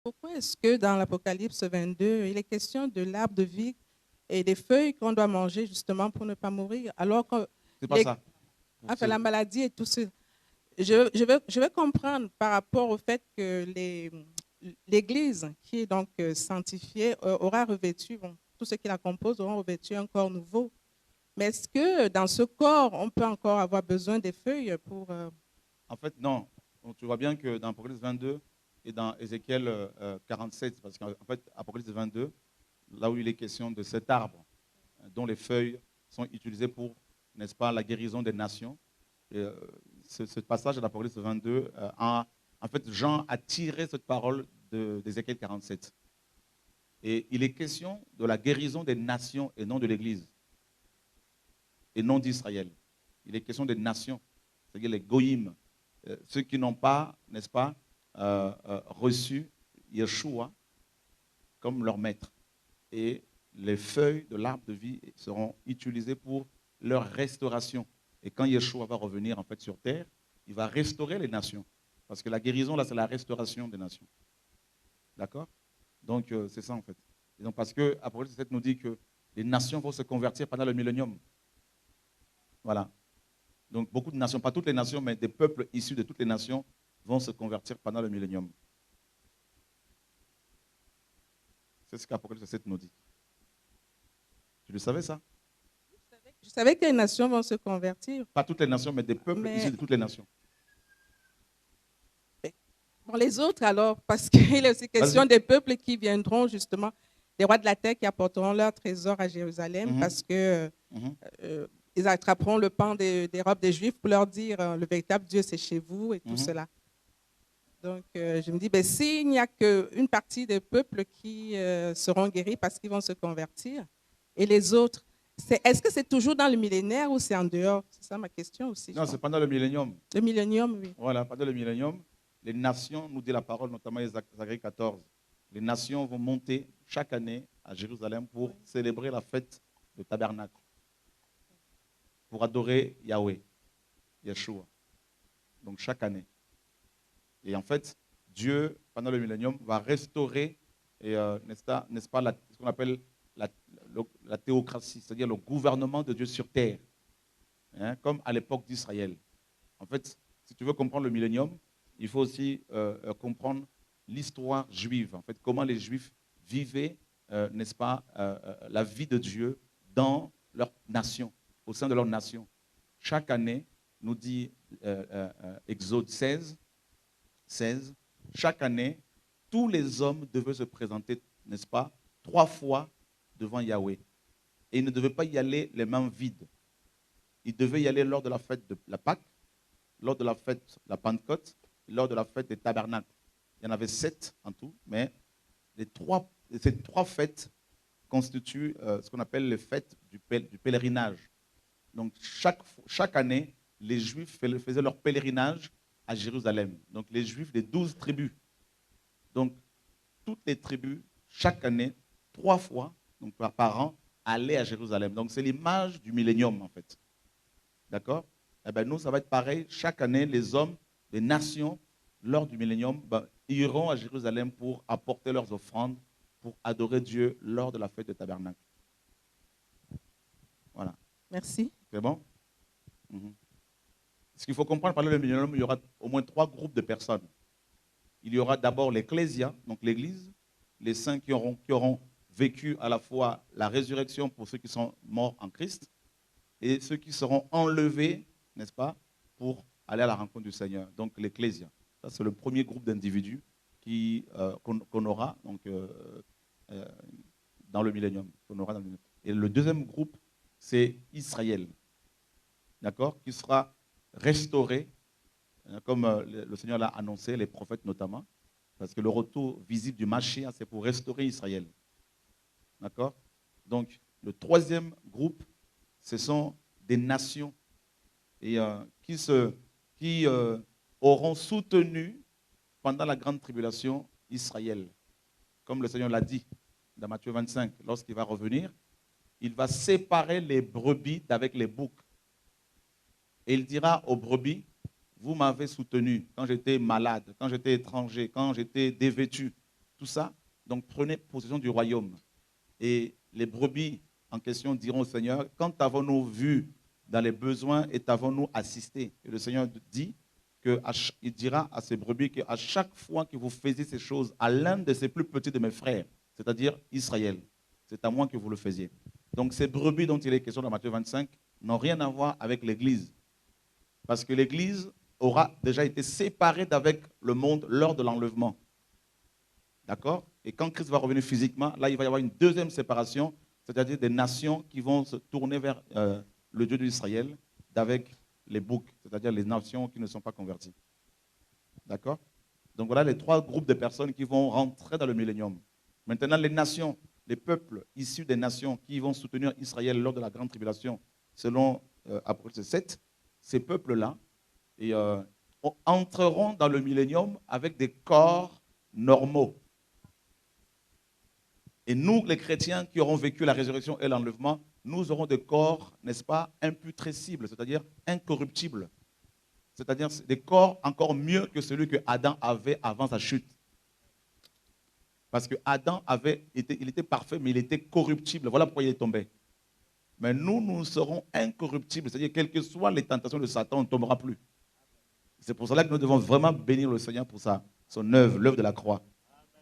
Pourquoi est-ce que dans l'Apocalypse 22, il est question de l'arbre de vie et des feuilles qu'on doit manger justement pour ne pas mourir, alors que C'est pas les, ça. enfin, la maladie et tout ça. Je veux comprendre par rapport au fait que l'Église, qui est donc sanctifiée, aura revêtu, bon, tous ceux qui la composent auront revêtu un corps nouveau. Mais est-ce que dans ce corps, on peut encore avoir besoin des feuilles pour... En fait, non. Donc, tu vois bien que dans Apocalypse 22 et dans Ézéchiel 47, parce qu'en fait, Apocalypse 22, là où il est question de cet arbre dont les feuilles sont utilisées pour, n'est-ce pas, la guérison des nations. Et, ce passage de l'Apocalypse 22, en fait, Jean a tiré cette parole d'Ézéchiel 47. Et il est question de la guérison des nations et non de l'Église, et non d'Israël. Il est question des nations, c'est-à-dire les goïms, ceux qui n'ont pas, n'est-ce pas, reçu Yeshua comme leur maître. Et les feuilles de l'arbre de vie seront utilisées pour leur restauration. Et quand Yeshua va revenir en fait sur terre, il va restaurer les nations. Parce que la guérison, là, c'est la restauration des nations. D'accord? Donc, c'est ça en fait. Et donc, parce que Apocalypse 7 nous dit que les nations vont se convertir pendant le millénium. Voilà. Donc, beaucoup de nations, pas toutes les nations, mais des peuples issus de toutes les nations vont se convertir pendant le millénium. C'est ce qu'Apocalypse 7 nous dit. Tu le savais ça? Je savais que les nations vont se convertir, Pas toutes les nations, mais des peuples issus mais de toutes les nations. bon, les autres alors, parce qu'il est aussi question Vas-y. des peuples qui viendront justement, des rois de la terre qui apporteront leur trésor à Jérusalem Mhm, parce que mhm. ils attraperont le pan des robes des Juifs pour leur dire le véritable Dieu c'est chez vous et tout Mhm. cela. Donc je me dis, ben, s'il n'y a qu'une partie des peuples qui seront guéris parce qu'ils vont se convertir, et les autres, est-ce que c'est toujours dans le millénaire ou c'est en dehors? C'est ça ma question aussi, je Non, c'est pense. pendant le millénium. Le millénium, oui. Voilà, pendant le millénium, les nations, nous dit la parole, notamment Zacharie 14, les nations vont monter chaque année à Jérusalem pour célébrer la fête de tabernacle, pour adorer Yahweh, Yeshua. Donc chaque année. Et en fait, Dieu, pendant le millénium, va restaurer, n'est-ce pas, ce qu'on appelle la, la théocratie, c'est-à-dire le gouvernement de Dieu sur terre, hein, comme à l'époque d'Israël. En fait, si tu veux comprendre le millénium, il faut aussi comprendre l'histoire juive, en fait, comment les Juifs vivaient, n'est-ce pas, la vie de Dieu dans leur nation, au sein de leur nation. Chaque année, nous dit Exode 16, chaque année, tous les hommes devaient se présenter, n'est-ce pas, 3 fois devant Yahweh. Et ils ne devaient pas y aller les mains vides. Ils devaient y aller lors de la fête de la Pâque, lors de la fête de la Pentecôte, lors de la fête des tabernacles. Il y en avait 7 en tout, mais ces 3 fêtes constituent ce qu'on appelle les fêtes du pèlerinage. Donc chaque année, les Juifs faisaient leur pèlerinage à Jérusalem. Donc les Juifs des 12 tribus. Donc toutes les tribus, chaque année, 3 fois, donc par an, allaient à Jérusalem. Donc c'est l'image du millénium en fait. D'accord? Eh bien, nous, ça va être pareil. Chaque année, les hommes des nations, lors du millénium, iront à Jérusalem pour apporter leurs offrandes, pour adorer Dieu lors de la fête de tabernacle. Voilà. Merci. C'est bon? Mhm. Ce qu'il faut comprendre, par le millénium, il y aura au moins 3 groupes de personnes. Il y aura d'abord l'ecclésia, donc l'Église, les saints qui auront vécu à la fois la résurrection pour ceux qui sont morts en Christ, et ceux qui seront enlevés, n'est-ce pas, pour aller à la rencontre du Seigneur. Donc l'Ecclésia. Ça, c'est le premier groupe d'individus qu'on aura donc, euh, dans le millénium. Et le deuxième groupe, c'est Israël, d'accord, qui sera restauré, comme le Seigneur l'a annoncé, les prophètes notamment, parce que le retour visible du Mashiach, c'est pour restaurer Israël. D'accord? Donc, le troisième groupe, ce sont des nations et, qui auront soutenu pendant la grande tribulation Israël. Comme le Seigneur l'a dit dans Matthieu 25, lorsqu'il va revenir, il va séparer les brebis d'avec les boucs. Et il dira aux brebis, vous m'avez soutenu quand j'étais malade, quand j'étais étranger, quand j'étais dévêtu. tout ça. Donc prenez possession du royaume. Et les brebis en question diront au Seigneur, quand t'avons-nous vu dans les besoins et t'avons-nous assisté? Et le Seigneur dit qu'il dira à ses brebis qu'à chaque fois que vous faisiez ces choses à l'un de ces plus petits de mes frères, c'est-à-dire Israël, c'est à moi que vous le faisiez. Donc ces brebis dont il est question dans Matthieu 25 n'ont rien à voir avec l'Église. Parce que l'Église aura déjà été séparée d'avec le monde lors de l'enlèvement. D'accord? Et quand Christ va revenir physiquement, là, il va y avoir une deuxième séparation, c'est-à-dire des nations qui vont se tourner vers le Dieu d'Israël d'avec les boucs, c'est-à-dire les nations qui ne sont pas converties. D'accord? Donc voilà les trois groupes de personnes qui vont rentrer dans le millénium. Maintenant, les nations, les peuples issus des nations qui vont soutenir Israël lors de la grande tribulation, selon Apocalypse 7, ces peuples-là entreront dans le millénium avec des corps normaux. Et nous, les chrétiens qui auront vécu la résurrection et l'enlèvement, nous aurons des corps, n'est-ce pas, imputrescibles, c'est-à-dire incorruptibles. C'est-à-dire des corps encore mieux que celui que Adam avait avant sa chute. Parce que Adam il était parfait, mais il était corruptible. Voilà pourquoi il est tombé. Mais nous serons incorruptibles. C'est-à-dire, quelles que soient les tentations de Satan, on ne tombera plus. C'est pour cela que nous devons vraiment bénir le Seigneur pour son œuvre, l'œuvre de la croix.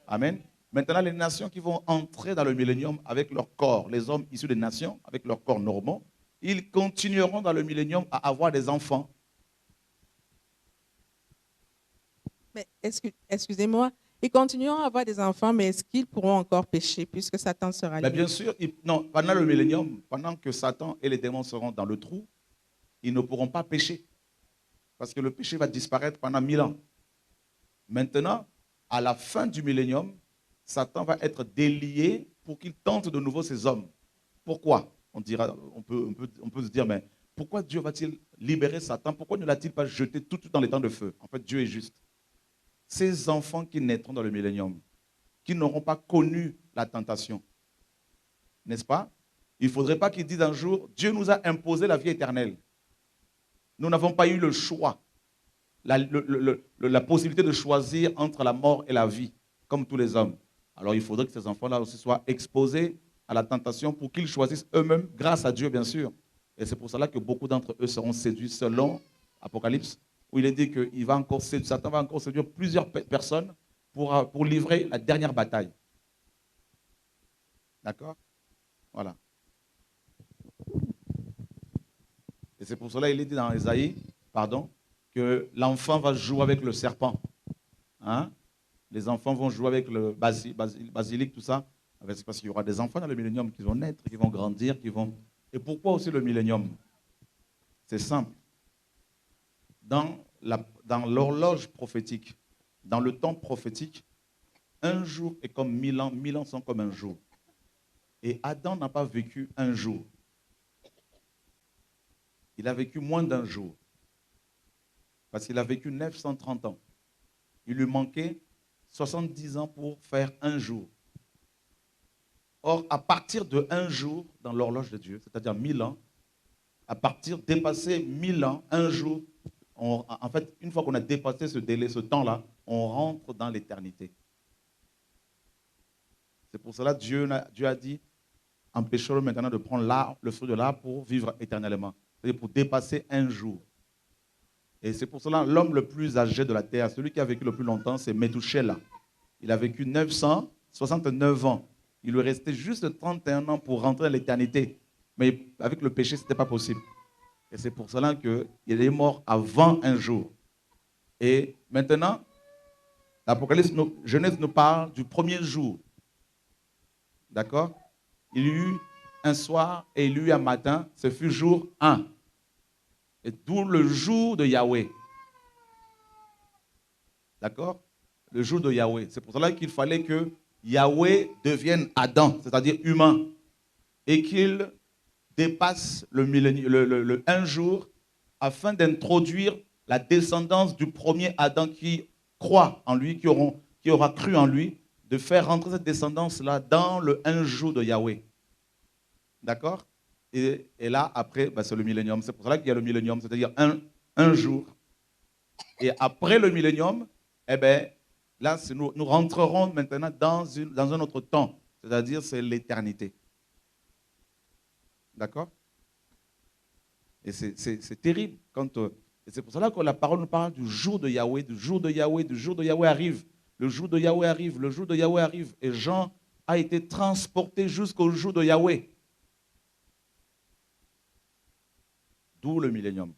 Amen. Maintenant, les nations qui vont entrer dans le millénium avec leur corps, les hommes issus des nations, avec leurs corps normaux, ils continueront dans le millénium à avoir des enfants. Mais excusez-moi, ils continueront à avoir des enfants, mais est-ce qu'ils pourront encore pécher puisque Satan sera là? Mais bien sûr, non, pendant le millénium, pendant que Satan et les démons seront dans le trou, ils ne pourront pas pécher. Parce que le péché va disparaître pendant 1000 ans. Maintenant, à la fin du millénium, Satan va être délié pour qu'il tente de nouveau ces hommes. Pourquoi? On peut se dire, mais pourquoi Dieu va-t-il libérer Satan? Pourquoi ne l'a-t-il pas jeté tout dans les temps de feu? En fait, Dieu est juste. Ces enfants qui naîtront dans le millénium, qui n'auront pas connu la tentation, n'est-ce pas? Il ne faudrait pas qu'ils disent un jour, Dieu nous a imposé la vie éternelle. Nous n'avons pas eu le choix, la possibilité de choisir entre la mort et la vie, comme tous les hommes. Alors il faudrait que ces enfants-là aussi soient exposés à la tentation pour qu'ils choisissent eux-mêmes, grâce à Dieu bien sûr. Et c'est pour cela que beaucoup d'entre eux seront séduits selon Apocalypse, où il est dit que Satan va encore séduire plusieurs personnes pour livrer la dernière bataille. D'accord? Voilà. Et c'est pour cela qu'il est dit dans Ésaïe, que l'enfant va jouer avec le serpent. Hein? Les enfants vont jouer avec le basilic, tout ça. C'est parce qu'il y aura des enfants dans le millénium qui vont naître, qui vont grandir, Et pourquoi aussi le millénium? C'est simple. Dans l'horloge prophétique, dans le temps prophétique, un jour est comme 1000 ans, 1000 ans sont comme un jour. Et Adam n'a pas vécu un jour. Il a vécu moins d'un jour. Parce qu'il a vécu 930 ans. Il lui manquait 70 ans pour faire un jour. Or, à partir de un jour dans l'horloge de Dieu, c'est-à-dire 1000 ans, dépasser 1000 ans, un jour, en fait, une fois qu'on a dépassé ce délai, ce temps-là, on rentre dans l'éternité. C'est pour cela que Dieu a dit, empêchez-le maintenant de prendre le fruit de l'arbre pour vivre éternellement. C'est-à-dire pour dépasser un jour. Et c'est pour cela que l'homme le plus âgé de la terre, celui qui a vécu le plus longtemps, c'est Métouchéla. Il a vécu 969 ans. Il lui restait juste 31 ans pour rentrer à l'éternité. Mais avec le péché, ce n'était pas possible. Et c'est pour cela qu'il est mort avant un jour. Et maintenant, l'Apocalypse, Genèse nous parle du premier jour. D'accord? Il y eut un soir et il y eut un matin. Ce fut jour 1. Et d'où le jour de Yahweh. D'accord? Le jour de Yahweh. C'est pour cela qu'il fallait que Yahweh devienne Adam, c'est-à-dire humain. Et qu'il dépasse le un jour afin d'introduire la descendance du premier Adam qui croit en lui, qui aura cru en lui, de faire rentrer cette descendance-là dans le un jour de Yahweh. D'accord? Et là, après, c'est le millénium. C'est pour cela qu'il y a le millénium, c'est-à-dire un jour. Et après le millénium, Là, nous rentrerons maintenant dans un autre temps, c'est-à-dire c'est l'éternité. D'accord? Et c'est terrible. Et c'est pour cela que la parole nous parle du jour de Yahweh, du jour de Yahweh, du jour de Yahweh arrive. Le jour de Yahweh arrive, le jour de Yahweh arrive. Et Jean a été transporté jusqu'au jour de Yahweh. D'où le millénium.